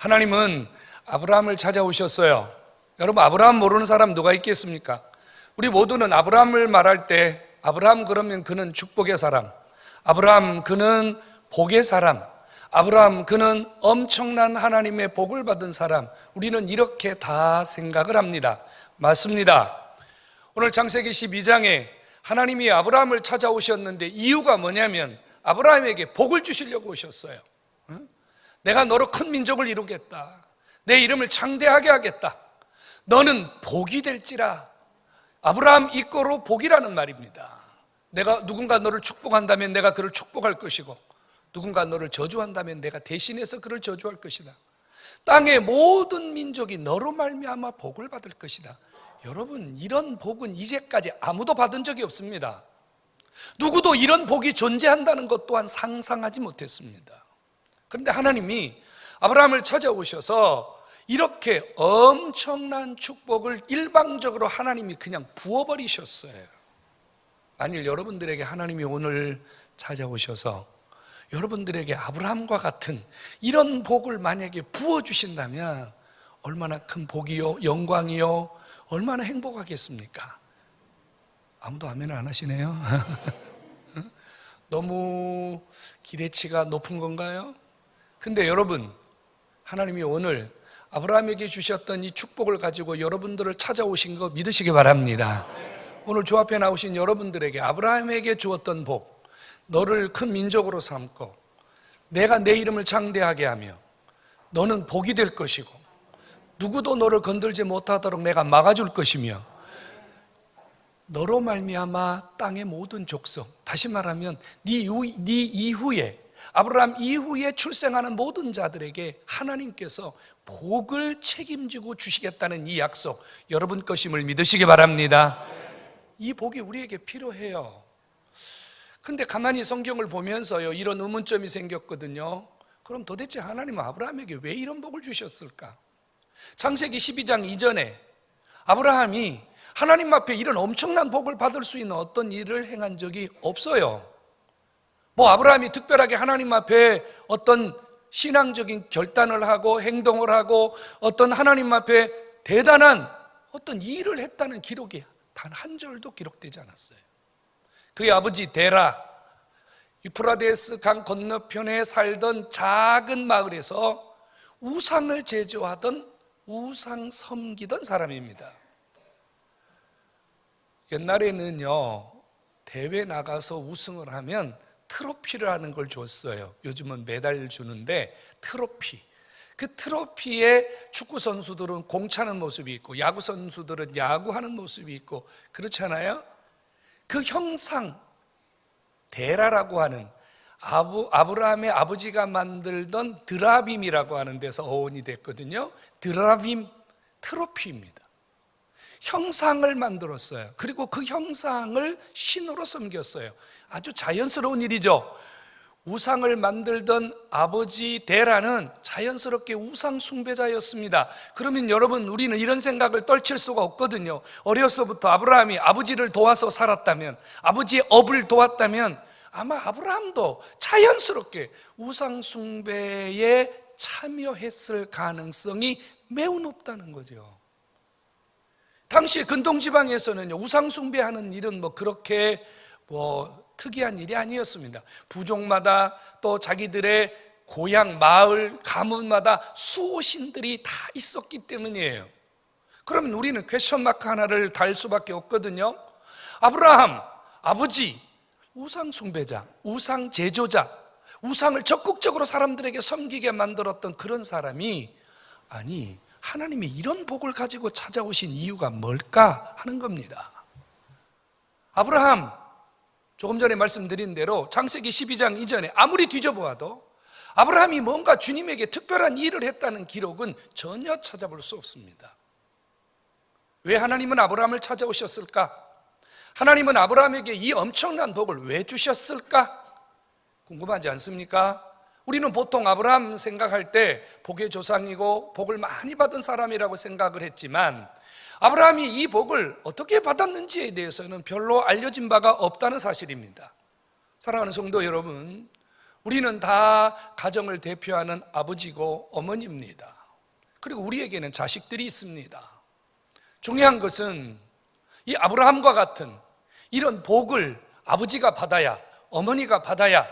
하나님은 아브라함을 찾아오셨어요. 여러분, 아브라함 모르는 사람 누가 있겠습니까? 우리 모두는 아브라함을 말할 때 아브라함 그러면 그는 축복의 사람, 아브라함 그는 복의 사람, 아브라함 그는 엄청난 하나님의 복을 받은 사람, 우리는 이렇게 다 생각을 합니다. 맞습니다. 오늘 창세기 12장에 하나님이 아브라함을 찾아오셨는데 이유가 뭐냐면 아브라함에게 복을 주시려고 오셨어요. 내가 너로 큰 민족을 이루겠다. 내 이름을 창대하게 하겠다. 너는 복이 될지라. 아브라함 이꼬로 복이라는 말입니다. 내가 누군가 너를 축복한다면 내가 그를 축복할 것이고, 누군가 너를 저주한다면 내가 대신해서 그를 저주할 것이다. 땅의 모든 민족이 너로 말미암아 복을 받을 것이다. 여러분, 이런 복은 이제까지 아무도 받은 적이 없습니다. 누구도 이런 복이 존재한다는 것 또한 상상하지 못했습니다. 그런데 하나님이 아브라함을 찾아오셔서 이렇게 엄청난 축복을 일방적으로 하나님이 그냥 부어버리셨어요. 만일 여러분들에게 하나님이 오늘 찾아오셔서 여러분들에게 아브라함과 같은 이런 복을 만약에 부어주신다면 얼마나 큰 복이요, 영광이요, 얼마나 행복하겠습니까? 아무도 아멘을 안 하시네요. 너무 기대치가 높은 건가요? 근데 여러분, 하나님이 오늘 아브라함에게 주셨던 이 축복을 가지고 여러분들을 찾아오신 거 믿으시기 바랍니다. 오늘 주 앞에 나오신 여러분들에게 아브라함에게 주었던 복, 너를 큰 민족으로 삼고 내가 내 이름을 창대하게 하며 너는 복이 될 것이고 누구도 너를 건들지 못하도록 내가 막아줄 것이며 너로 말미암아 땅의 모든 족속, 다시 말하면 네 이후에 아브라함 이후에 출생하는 모든 자들에게 하나님께서 복을 책임지고 주시겠다는 이 약속, 여러분 것임을 믿으시기 바랍니다. 이 복이 우리에게 필요해요. 근데 가만히 성경을 보면서요, 이런 의문점이 생겼거든요. 그럼 도대체 하나님은 아브라함에게 왜 이런 복을 주셨을까? 창세기 12장 이전에 아브라함이 하나님 앞에 이런 엄청난 복을 받을 수 있는 어떤 일을 행한 적이 없어요. 아브라함이 특별하게 하나님 앞에 어떤 신앙적인 결단을 하고 행동을 하고 어떤 하나님 앞에 대단한 어떤 일을 했다는 기록이 단 한 절도 기록되지 않았어요. 그의 아버지 데라, 유프라데스 강 건너편에 살던 작은 마을에서 우상을 제조하던 우상 섬기던 사람입니다. 옛날에는요, 대회 나가서 우승을 하면 트로피를 하는 걸 줬어요. 요즘은 메달 주는데 트로피. 그 트로피에 축구 선수들은 공 차는 모습이 있고 야구 선수들은 야구하는 모습이 있고 그렇잖아요. 그 형상, 데라라고 하는 아브라함의 아버지가 만들던 드라빔이라고 하는 데서 어원이 됐거든요. 드라빔 트로피입니다. 형상을 만들었어요. 그리고 그 형상을 신으로 섬겼어요. 아주 자연스러운 일이죠. 우상을 만들던 아버지 데라는 자연스럽게 우상 숭배자였습니다. 그러면 여러분, 우리는 이런 생각을 떨칠 수가 없거든요. 어려서부터 아브라함이 아버지를 도와서 살았다면, 아버지의 업을 도왔다면 아마 아브라함도 자연스럽게 우상 숭배에 참여했을 가능성이 매우 높다는 거죠. 당시 근동지방에서는 우상 숭배하는 일은 그렇게 특이한 일이 아니었습니다. 부족마다 또 자기들의 고향, 마을, 가문마다 수호신들이 다 있었기 때문이에요. 그러면 우리는 퀘스천 마크 하나를 달 수밖에 없거든요. 아브라함, 아버지, 우상 숭배자, 우상 제조자, 우상을 적극적으로 사람들에게 섬기게 만들었던 그런 사람이, 아니, 하나님이 이런 복을 가지고 찾아오신 이유가 뭘까 하는 겁니다. 아브라함, 조금 전에 말씀드린 대로 창세기 12장 이전에 아무리 뒤져보아도 아브라함이 뭔가 주님에게 특별한 일을 했다는 기록은 전혀 찾아볼 수 없습니다. 왜 하나님은 아브라함을 찾아오셨을까? 하나님은 아브라함에게 이 엄청난 복을 왜 주셨을까? 궁금하지 않습니까? 우리는 보통 아브라함 생각할 때 복의 조상이고 복을 많이 받은 사람이라고 생각을 했지만 아브라함이 이 복을 어떻게 받았는지에 대해서는 별로 알려진 바가 없다는 사실입니다. 사랑하는 성도 여러분, 우리는 다 가정을 대표하는 아버지고 어머니입니다. 그리고 우리에게는 자식들이 있습니다. 중요한 것은 이 아브라함과 같은 이런 복을 아버지가 받아야, 어머니가 받아야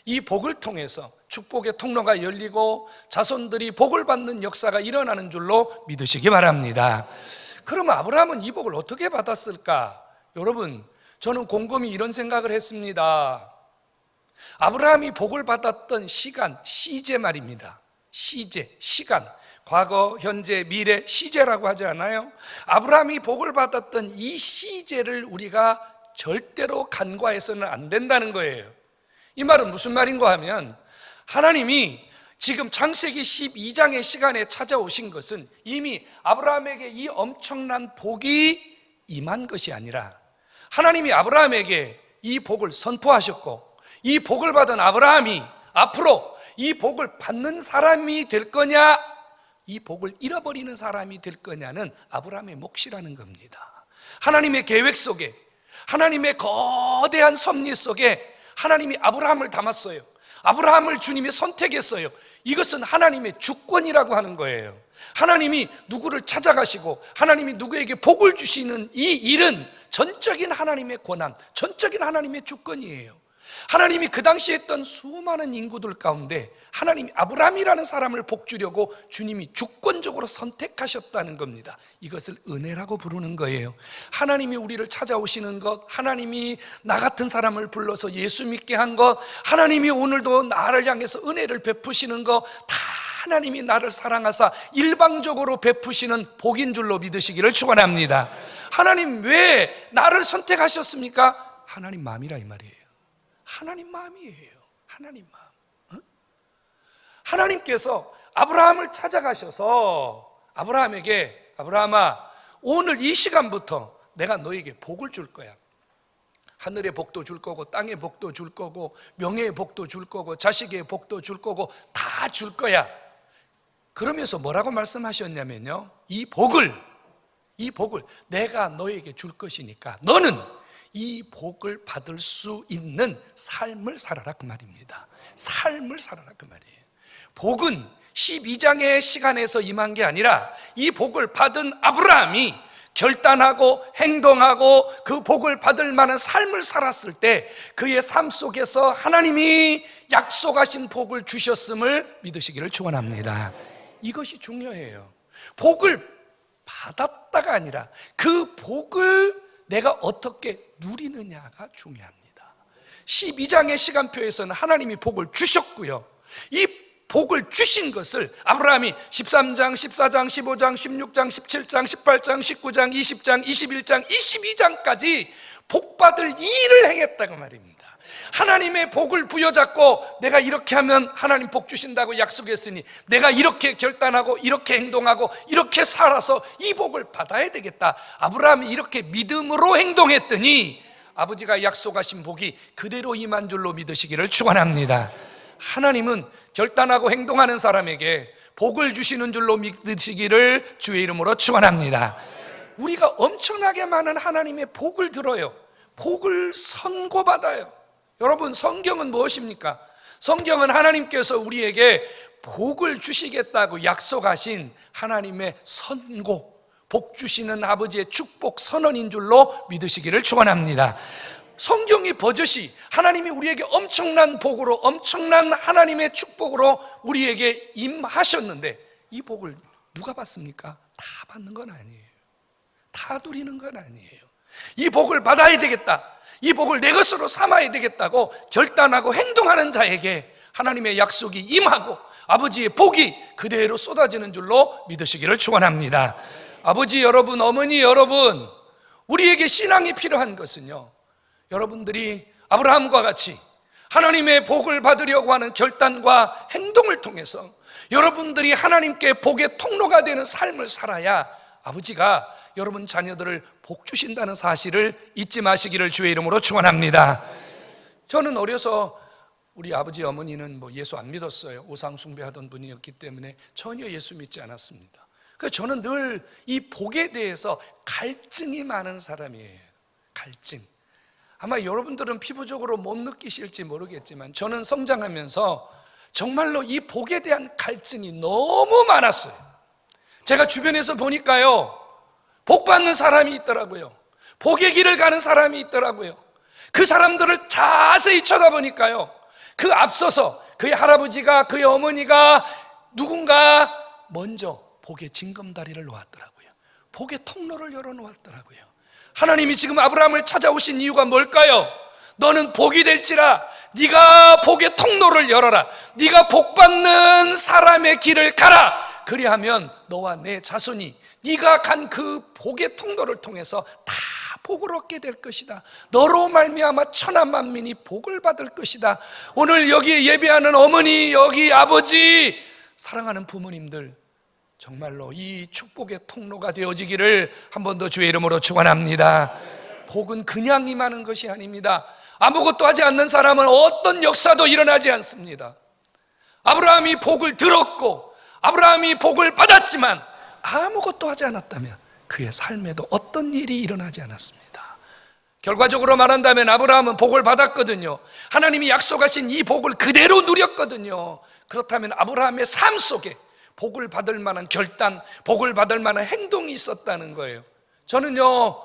이 복을 통해서 축복의 통로가 열리고 자손들이 복을 받는 역사가 일어나는 줄로 믿으시기 바랍니다. 그러면 아브라함은 이 복을 어떻게 받았을까? 여러분, 저는 곰곰이 이런 생각을 했습니다. 아브라함이 복을 받았던 시간, 시제 말입니다. 시제, 시간. 과거, 현재, 미래, 시제라고 하지 않아요? 아브라함이 복을 받았던 이 시제를 우리가 절대로 간과해서는 안 된다는 거예요. 이 말은 무슨 말인가 하면 하나님이 지금 창세기 12장의 시간에 찾아오신 것은 이미 아브라함에게 이 엄청난 복이 임한 것이 아니라 하나님이 아브라함에게 이 복을 선포하셨고 이 복을 받은 아브라함이 앞으로 이 복을 받는 사람이 될 거냐, 이 복을 잃어버리는 사람이 될 거냐는 아브라함의 몫이라는 겁니다. 하나님의 계획 속에, 하나님의 거대한 섭리 속에 하나님이 아브라함을 담았어요. 아브라함을 주님이 선택했어요. 이것은 하나님의 주권이라고 하는 거예요. 하나님이 누구를 찾아가시고 하나님이 누구에게 복을 주시는 이 일은 전적인 하나님의 권한, 전적인 하나님의 주권이에요. 하나님이 그 당시에 했던 수많은 인구들 가운데 하나님이 아브라함이라는 사람을 복주려고 주님이 주권적으로 선택하셨다는 겁니다. 이것을 은혜라고 부르는 거예요. 하나님이 우리를 찾아오시는 것, 하나님이 나 같은 사람을 불러서 예수 믿게 한 것, 하나님이 오늘도 나를 향해서 은혜를 베푸시는 것, 다 하나님이 나를 사랑하사 일방적으로 베푸시는 복인 줄로 믿으시기를 축원합니다. 하나님 왜 나를 선택하셨습니까? 하나님 마음이라 이 말이에요. 하나님 마음이에요. 하나님 마음. 하나님께서 아브라함을 찾아가셔서 아브라함에게, 아브라함아, 오늘 이 시간부터 내가 너에게 복을 줄 거야. 하늘의 복도 줄 거고 땅의 복도 줄 거고 명예의 복도 줄 거고 자식의 복도 줄 거고 다 줄 거야. 그러면서 뭐라고 말씀하셨냐면요, 이 복을 내가 너에게 줄 것이니까 너는 이 복을 받을 수 있는 삶을 살아라 그 말입니다. 삶을 살아라 그 말이에요. 복은 12장의 시간에서 임한 게 아니라 이 복을 받은 아브라함이 결단하고 행동하고 그 복을 받을 만한 삶을 살았을 때 그의 삶 속에서 하나님이 약속하신 복을 주셨음을 믿으시기를 축원합니다. 이것이 중요해요. 복을 받았다가 아니라 그 복을 내가 어떻게 누리느냐가 중요합니다. 12장의 시간표에서는 하나님이 복을 주셨고요, 이 복을 주신 것을 아브라함이 13장, 14장, 15장, 16장, 17장, 18장, 19장, 20장, 21장, 22장까지 복받을 일을 행했다고 말입니다. 하나님의 복을 부여잡고 내가 이렇게 하면 하나님 복 주신다고 약속했으니 내가 이렇게 결단하고 이렇게 행동하고 이렇게 살아서 이 복을 받아야 되겠다. 아브라함이 이렇게 믿음으로 행동했더니 아버지가 약속하신 복이 그대로 임한 줄로 믿으시기를 축원합니다. 하나님은 결단하고 행동하는 사람에게 복을 주시는 줄로 믿으시기를 주의 이름으로 축원합니다. 우리가 엄청나게 많은 하나님의 복을 들어요. 복을 선고받아요. 여러분, 성경은 무엇입니까? 성경은 하나님께서 우리에게 복을 주시겠다고 약속하신 하나님의 선고, 복 주시는 아버지의 축복 선언인 줄로 믿으시기를 축원합니다. 성경이 버젓이 하나님이 우리에게 엄청난 복으로, 엄청난 하나님의 축복으로 우리에게 임하셨는데 이 복을 누가 받습니까? 다 받는 건 아니에요. 다 누리는 건 아니에요. 이 복을 받아야 되겠다, 이 복을 내 것으로 삼아야 되겠다고 결단하고 행동하는 자에게 하나님의 약속이 임하고 아버지의 복이 그대로 쏟아지는 줄로 믿으시기를 축원합니다. 아버지 여러분, 어머니 여러분, 우리에게 신앙이 필요한 것은요, 여러분들이 아브라함과 같이 하나님의 복을 받으려고 하는 결단과 행동을 통해서 여러분들이 하나님께 복의 통로가 되는 삶을 살아야 아버지가 여러분 자녀들을 복 주신다는 사실을 잊지 마시기를 주의 이름으로 축원합니다. 저는 어려서 우리 아버지 어머니는 예수 안 믿었어요. 우상 숭배하던 분이었기 때문에 전혀 예수 믿지 않았습니다. 그래서 저는 늘 이 복에 대해서 갈증이 많은 사람이에요. 갈증. 아마 여러분들은 피부적으로 못 느끼실지 모르겠지만 저는 성장하면서 정말로 이 복에 대한 갈증이 너무 많았어요. 제가 주변에서 보니까요, 복 받는 사람이 있더라고요. 복의 길을 가는 사람이 있더라고요. 그 사람들을 자세히 쳐다보니까요, 그 앞서서 그의 할아버지가, 그의 어머니가 누군가 먼저 복의 징검다리를 놓았더라고요. 복의 통로를 열어놓았더라고요. 하나님이 지금 아브라함을 찾아오신 이유가 뭘까요? 너는 복이 될지라 네가 복의 통로를 열어라. 네가 복 받는 사람의 길을 가라. 그리하면 너와 내 자손이 네가 간 그 복의 통로를 통해서 다 복을 얻게 될 것이다. 너로 말미암아 천하 만민이 복을 받을 것이다. 오늘 여기 예배하는 어머니, 여기 아버지, 사랑하는 부모님들, 정말로 이 축복의 통로가 되어지기를 한 번 더 주의 이름으로 축원합니다. 복은 그냥 임하는 것이 아닙니다. 아무것도 하지 않는 사람은 어떤 역사도 일어나지 않습니다. 아브라함이 복을 들었고 아브라함이 복을 받았지만 아무것도 하지 않았다면 그의 삶에도 어떤 일이 일어나지 않았습니다. 결과적으로 말한다면 아브라함은 복을 받았거든요. 하나님이 약속하신 이 복을 그대로 누렸거든요. 그렇다면 아브라함의 삶 속에 복을 받을 만한 결단, 복을 받을 만한 행동이 있었다는 거예요. 저는요,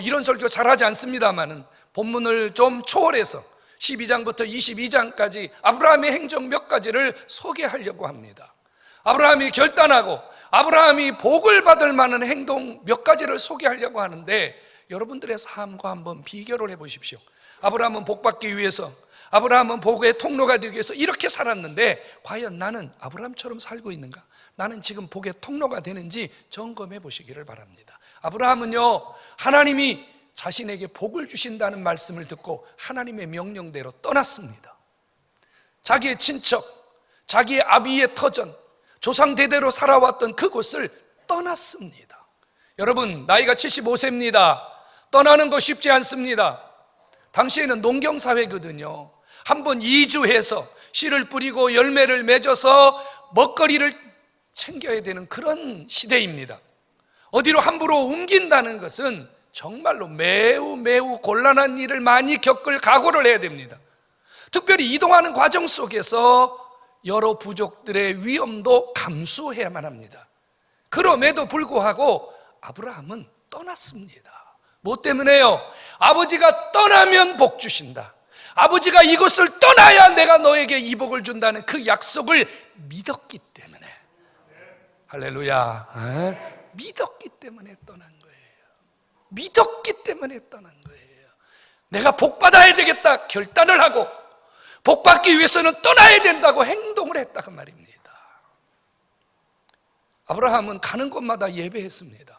이런 설교 잘하지 않습니다만은 본문을 좀 초월해서 12장부터 22장까지 아브라함의 행적 몇 가지를 소개하려고 합니다. 아브라함이 결단하고 아브라함이 복을 받을 만한 행동 몇 가지를 소개하려고 하는데, 여러분들의 삶과 한번 비교를 해보십시오. 아브라함은 복 받기 위해서, 아브라함은 복의 통로가 되기 위해서 이렇게 살았는데 과연 나는 아브라함처럼 살고 있는가? 나는 지금 복의 통로가 되는지 점검해 보시기를 바랍니다. 아브라함은요, 하나님이 자신에게 복을 주신다는 말씀을 듣고 하나님의 명령대로 떠났습니다. 자기의 친척, 자기의 아비의 터전, 조상 대대로 살아왔던 그곳을 떠났습니다. 여러분, 나이가 75세입니다. 떠나는 거 쉽지 않습니다. 당시에는 농경사회거든요. 한번 이주해서 씨를 뿌리고 열매를 맺어서 먹거리를 챙겨야 되는 그런 시대입니다. 어디로 함부로 옮긴다는 것은 정말로 매우 곤란한 일을 많이 겪을 각오를 해야 됩니다. 특별히 이동하는 과정 속에서 여러 부족들의 위험도 감수해야만 합니다. 그럼에도 불구하고 아브라함은 떠났습니다. 뭐 때문에요? 아버지가 떠나면 복 주신다. 아버지가 이곳을 떠나야 내가 너에게 이 복을 준다는 그 약속을 믿었기 때문에. 할렐루야. 믿었기 때문에 떠난 거예요. 믿었기 때문에 떠난 거예요. 내가 복 받아야 되겠다 결단을 하고 복 받기 위해서는 떠나야 된다고 행동을 했다 그 말입니다. 아브라함은 가는 곳마다 예배했습니다.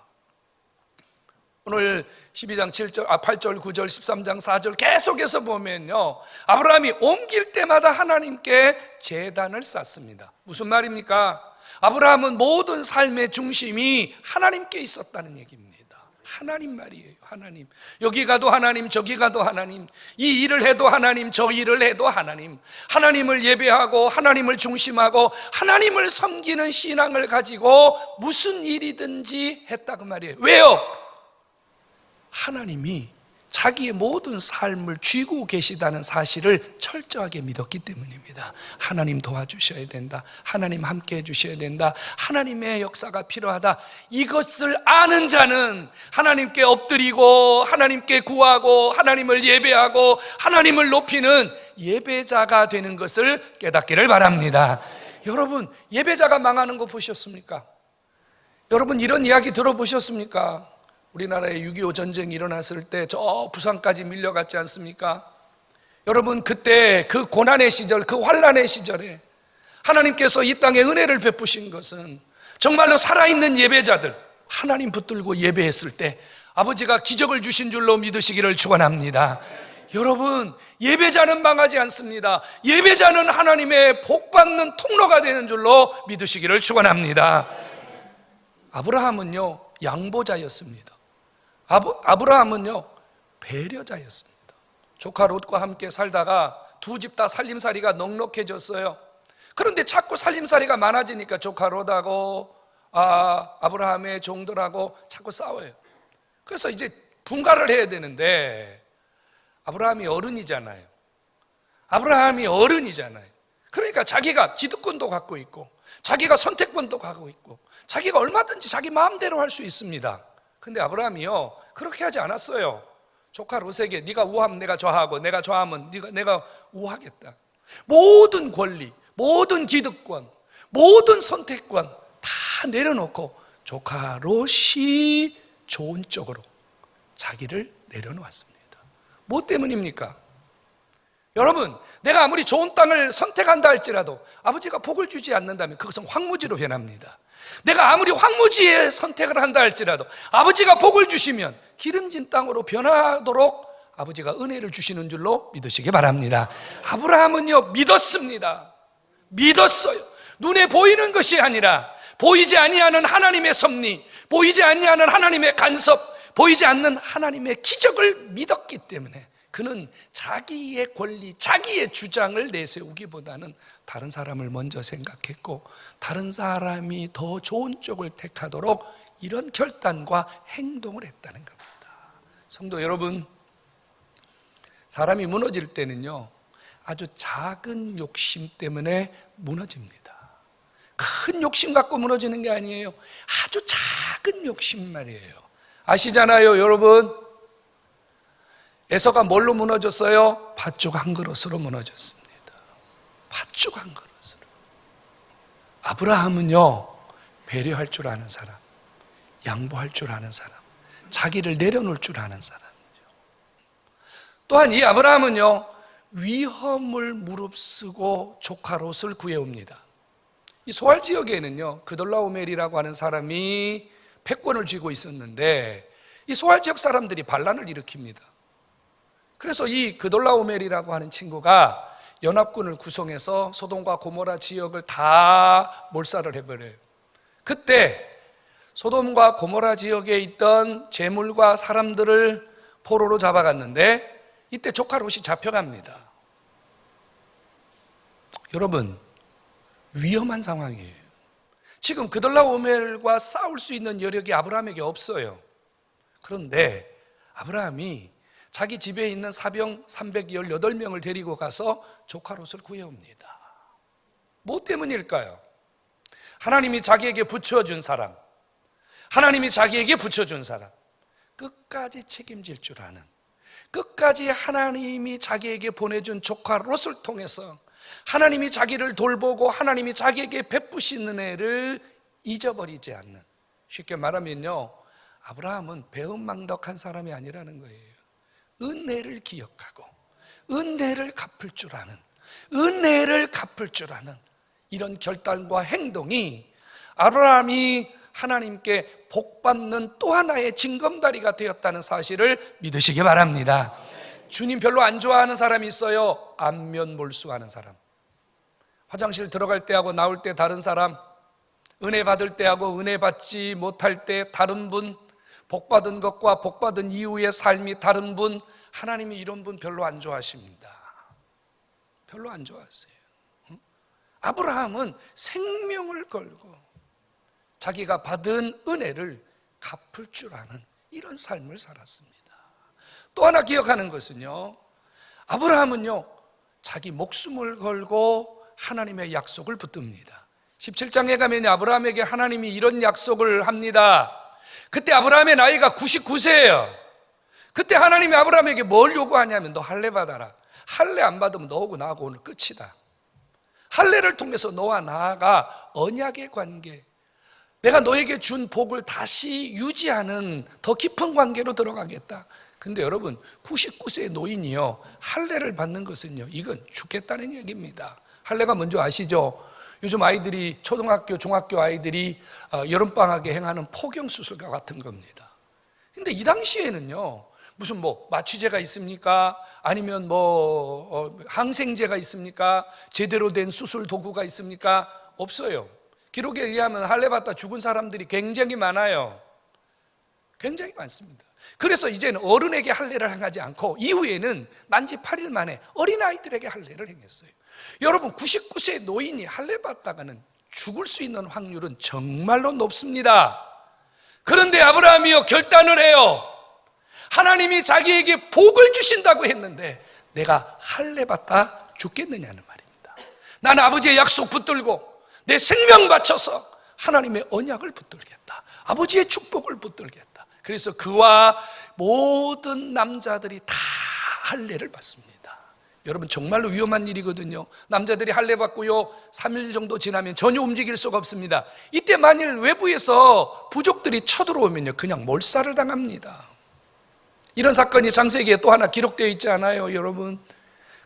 오늘 12장 8절, 9절, 13장 4절 계속해서 보면요, 아브라함이 옮길 때마다 하나님께 제단을 쌓습니다. 무슨 말입니까? 아브라함은 모든 삶의 중심이 하나님께 있었다는 얘기입니다. 하나님 말이에요. 하나님. 여기 가도 하나님, 저기 가도 하나님, 이 일을 해도 하나님, 저 일을 해도 하나님. 하나님을 예배하고 하나님을 중심하고 하나님을 섬기는 신앙을 가지고 무슨 일이든지 했다 그 말이에요. 왜요? 하나님이 자기의 모든 삶을 쥐고 계시다는 사실을 철저하게 믿었기 때문입니다. 하나님 도와주셔야 된다. 하나님 함께 해주셔야 된다. 하나님의 역사가 필요하다. 이것을 아는 자는 하나님께 엎드리고 하나님께 구하고 하나님을 예배하고 하나님을 높이는 예배자가 되는 것을 깨닫기를 바랍니다. 여러분, 예배자가 망하는 거 보셨습니까? 여러분, 이런 이야기 들어보셨습니까? 우리나라에 6.25 전쟁이 일어났을 때 저 부산까지 밀려갔지 않습니까? 여러분, 그때 그 고난의 시절, 그 환난의 시절에 하나님께서 이 땅에 은혜를 베푸신 것은 정말로 살아있는 예배자들, 하나님 붙들고 예배했을 때 아버지가 기적을 주신 줄로 믿으시기를 축원합니다. 여러분, 예배자는 망하지 않습니다. 예배자는 하나님의 복받는 통로가 되는 줄로 믿으시기를 축원합니다. 아브라함은요, 양보자였습니다. 아브라함은요, 배려자였습니다. 조카 롯과 함께 살다가 두 집 다 살림살이가 넉넉해졌어요. 그런데 자꾸 살림살이가 많아지니까 조카 롯하고 아브라함의 종들하고 자꾸 싸워요. 그래서 이제 분가를 해야 되는데 아브라함이 어른이잖아요. 아브라함이 어른이잖아요. 그러니까 자기가 기득권도 갖고 있고 자기가 선택권도 갖고 있고 자기가 얼마든지 자기 마음대로 할 수 있습니다. 근데 아브라함이요 그렇게 하지 않았어요. 조카 롯에게 네가 우하면 내가 좌하고 내가 좌하면 내가 우하겠다. 모든 권리, 모든 기득권, 모든 선택권 다 내려놓고 조카 롯이 좋은 쪽으로 자기를 내려놓았습니다. 뭐 때문입니까? 여러분, 내가 아무리 좋은 땅을 선택한다 할지라도 아버지가 복을 주지 않는다면 그것은 황무지로 변합니다. 내가 아무리 황무지에 선택을 한다 할지라도 아버지가 복을 주시면 기름진 땅으로 변하도록 아버지가 은혜를 주시는 줄로 믿으시기 바랍니다. 아브라함은요 믿었습니다. 믿었어요. 눈에 보이는 것이 아니라 보이지 아니하는 하나님의 섭리, 보이지 아니하는 하나님의 간섭, 보이지 않는 하나님의 기적을 믿었기 때문에 그는 자기의 권리, 자기의 주장을 내세우기보다는 다른 사람을 먼저 생각했고 다른 사람이 더 좋은 쪽을 택하도록 이런 결단과 행동을 했다는 겁니다. 성도 여러분, 사람이 무너질 때는요 아주 작은 욕심 때문에 무너집니다. 큰 욕심 갖고 무너지는 게 아니에요. 아주 작은 욕심 말이에요. 아시잖아요 여러분, 에서가 뭘로 무너졌어요? 팥죽 한 그릇으로 무너졌습니다. 팥죽 한 그릇으로. 아브라함은요 배려할 줄 아는 사람, 양보할 줄 아는 사람, 자기를 내려놓을 줄 아는 사람이죠. 또한 이 아브라함은요 위험을 무릅쓰고 조카 롯을 구해옵니다. 이 소알 지역에는요 그돌라오멜이라고 하는 사람이 패권을 쥐고 있었는데 이 소알 지역 사람들이 반란을 일으킵니다. 그래서 이 그돌라오멜이라고 하는 친구가 연합군을 구성해서 소돔과 고모라 지역을 다 몰살을 해버려요. 그때 소돔과 고모라 지역에 있던 재물과 사람들을 포로로 잡아갔는데 이때 조카 롯이 잡혀갑니다. 여러분, 위험한 상황이에요. 지금 그돌라오멜과 싸울 수 있는 여력이 아브라함에게 없어요. 그런데 아브라함이 자기 집에 있는 사병 318명을 데리고 가서 조카 롯을 구해옵니다. 뭐 때문일까요? 하나님이 자기에게 붙여준 사람, 하나님이 자기에게 붙여준 사람, 끝까지 책임질 줄 아는, 끝까지 하나님이 자기에게 보내준 조카 롯을 통해서 하나님이 자기를 돌보고 하나님이 자기에게 베푸신 은혜를 잊어버리지 않는, 쉽게 말하면요 아브라함은 배은망덕한 사람이 아니라는 거예요. 은혜를 기억하고 은혜를 갚을 줄 아는, 은혜를 갚을 줄 아는 이런 결단과 행동이 아브라함이 하나님께 복받는 또 하나의 징검다리가 되었다는 사실을 믿으시기 바랍니다. 주님 별로 안 좋아하는 사람이 있어요. 안면몰수하는 사람. 화장실 들어갈 때하고 나올 때 다른 사람, 은혜 받을 때하고 은혜 받지 못할 때 다른 분, 복받은 것과 복받은 이후의 삶이 다른 분, 하나님이 이런 분 별로 안 좋아하십니다. 별로 안 좋아하세요. 아브라함은 생명을 걸고 자기가 받은 은혜를 갚을 줄 아는 이런 삶을 살았습니다. 또 하나 기억하는 것은요, 아브라함은요 자기 목숨을 걸고 하나님의 약속을 붙듭니다. 17장에 가면 아브라함에게 하나님이 이런 약속을 합니다. 그때 아브라함의 나이가 99세예요. 그때 하나님이 아브라함에게 뭘 요구하냐면 너 할례 받아라. 할례 안 받으면 너하고 나하고 오늘 끝이다. 할례를 통해서 너와 나가 언약의 관계, 내가 너에게 준 복을 다시 유지하는 더 깊은 관계로 들어가겠다. 근데 여러분 99세의 노인이요 할례를 받는 것은요 이건 죽겠다는 얘기입니다. 할례가 뭔지 아시죠? 요즘 아이들이 초등학교, 중학교 아이들이 여름방학에 행하는 포경수술과 같은 겁니다. 근데 이 당시에는요 무슨 뭐 마취제가 있습니까? 아니면 뭐 항생제가 있습니까? 제대로 된 수술 도구가 있습니까? 없어요. 기록에 의하면 할례 받다 죽은 사람들이 굉장히 많아요. 굉장히 많습니다. 그래서 이제는 어른에게 할례를 행하지 않고 이후에는 난지 8일 만에 어린아이들에게 할례를 행했어요. 여러분 99세 노인이 할례 받다가는 죽을 수 있는 확률은 정말로 높습니다. 그런데 아브라함이요 결단을 해요. 하나님이 자기에게 복을 주신다고 했는데 내가 할례 받다 죽겠느냐는 말입니다. 나는 아버지의 약속 붙들고 내 생명 바쳐서 하나님의 언약을 붙들겠다. 아버지의 축복을 붙들겠다. 그래서 그와 모든 남자들이 다 할례를 받습니다. 여러분 정말로 위험한 일이거든요. 남자들이 할례 받고요 3일 정도 지나면 전혀 움직일 수가 없습니다. 이때 만일 외부에서 부족들이 쳐들어오면요 그냥 몰살을 당합니다. 이런 사건이 창세기에 또 하나 기록되어 있지 않아요, 여러분?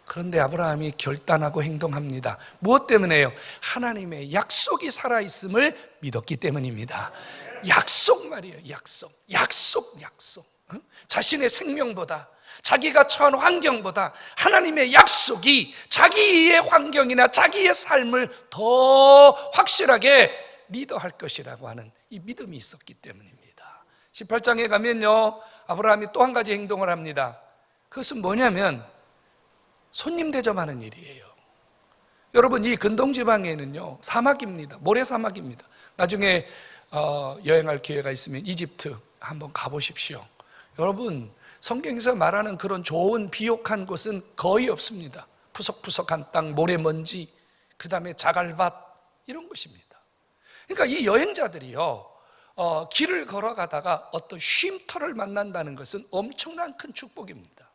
그런데 아브라함이 결단하고 행동합니다. 무엇 때문에요? 하나님의 약속이 살아있음을 믿었기 때문입니다. 약속 말이에요. 약속. 자신의 생명보다, 자기가 처한 환경보다 하나님의 약속이 자기의 환경이나 자기의 삶을 더 확실하게 리더할 것이라고 하는 이 믿음이 있었기 때문입니다. 18장에 가면요 아브라함이 또 한 가지 행동을 합니다. 그것은 뭐냐면 손님 대접하는 일이에요. 여러분 이 근동지방에는요 사막입니다. 모래사막입니다. 나중에 여행할 기회가 있으면 이집트 한번 가보십시오. 여러분 성경에서 말하는 그런 좋은 비옥한 곳은 거의 없습니다. 푸석푸석한 땅, 모래먼지, 그 다음에 자갈밭 이런 곳입니다. 그러니까 이 여행자들이요 길을 걸어가다가 어떤 쉼터를 만난다는 것은 엄청난 큰 축복입니다.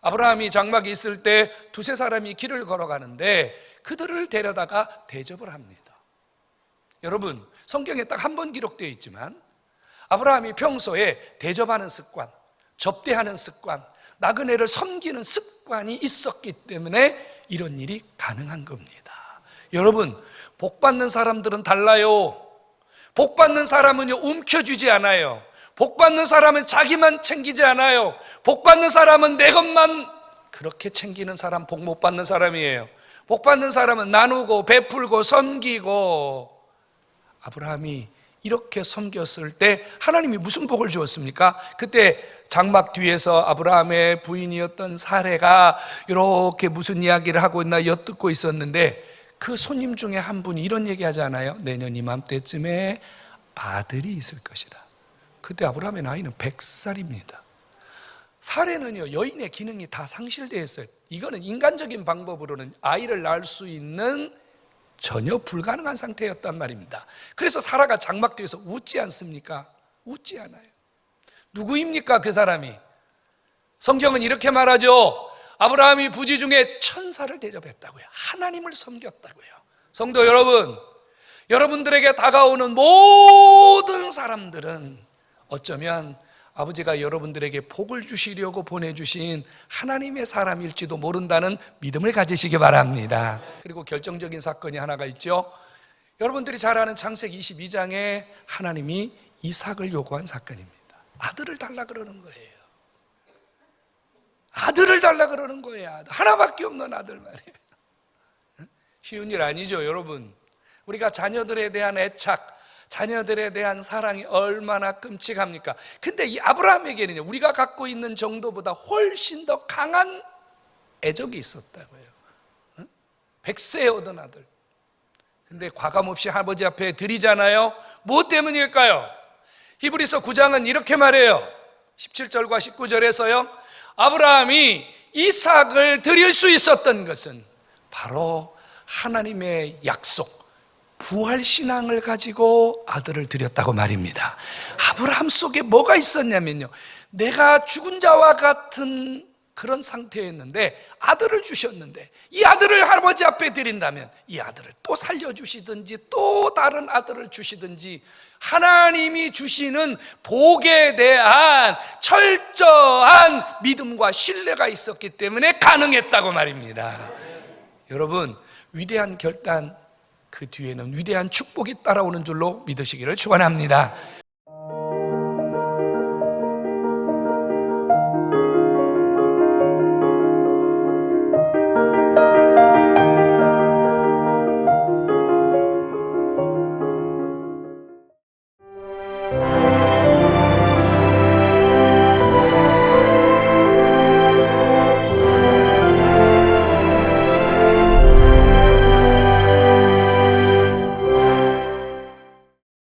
아브라함이 장막에 있을 때 두세 사람이 길을 걸어가는데 그들을 데려다가 대접을 합니다. 여러분 성경에 딱 한 번 기록되어 있지만 아브라함이 평소에 대접하는 습관, 접대하는 습관, 나그네를 섬기는 습관이 있었기 때문에 이런 일이 가능한 겁니다. 여러분 복받는 사람들은 달라요. 복받는 사람은요 움켜쥐지 않아요. 복받는 사람은 자기만 챙기지 않아요. 복받는 사람은 내 것만 그렇게 챙기는 사람 복 못 받는 사람이에요. 복받는 사람은 나누고 베풀고 섬기고. 아브라함이 이렇게 섬겼을 때 하나님이 무슨 복을 주었습니까? 그때 장막 뒤에서 아브라함의 부인이었던 사레가 이렇게 무슨 이야기를 하고 있나 엿듣고 있었는데 그 손님 중에 한 분이 이런 얘기 하지 않아요? 내년 이맘때쯤에 아들이 있을 것이라. 그때 아브라함의 나이는 100살입니다. 사레는요 여인의 기능이 다 상실되어 있어요. 이거는 인간적인 방법으로는 아이를 낳을 수 있는 전혀 불가능한 상태였단 말입니다. 그래서 사라가 장막 뒤에서 웃지 않습니까? 웃지 않아요. 누구입니까 그 사람이? 성경은 이렇게 말하죠. 아브라함이 부지 중에 천사를 대접했다고요. 하나님을 섬겼다고요. 성도 여러분, 여러분들에게 다가오는 모든 사람들은 어쩌면 아버지가 여러분들에게 복을 주시려고 보내주신 하나님의 사람일지도 모른다는 믿음을 가지시기 바랍니다. 그리고 결정적인 사건이 하나가 있죠. 여러분들이 잘 아는 창세기 22장에 하나님이 이삭을 요구한 사건입니다. 아들을 달라 그러는 거예요. 아들을 달라 그러는 거예요. 하나밖에 없는 아들 말이에요. 쉬운 일 아니죠, 여러분. 우리가 자녀들에 대한 애착, 자녀들에 대한 사랑이 얼마나 끔찍합니까? 근데 이 아브라함에게는 우리가 갖고 있는 정도보다 훨씬 더 강한 애적이 있었다고요. 100세에 얻은 아들. 근데 과감없이 아버지 앞에 드리잖아요. 무엇 때문일까요? 히브리서 9장은 이렇게 말해요. 17절과 19절에서요. 아브라함이 이삭을 드릴 수 있었던 것은 바로 하나님의 약속, 부활신앙을 가지고 아들을 드렸다고 말입니다. 아브라함 속에 뭐가 있었냐면요, 내가 죽은 자와 같은 그런 상태였는데 아들을 주셨는데 이 아들을 할아버지 앞에 드린다면 이 아들을 또 살려주시든지 또 다른 아들을 주시든지 하나님이 주시는 복에 대한 철저한 믿음과 신뢰가 있었기 때문에 가능했다고 말입니다. 여러분, 위대한 결단 그 뒤에는 위대한 축복이 따라오는 줄로 믿으시기를 축원합니다.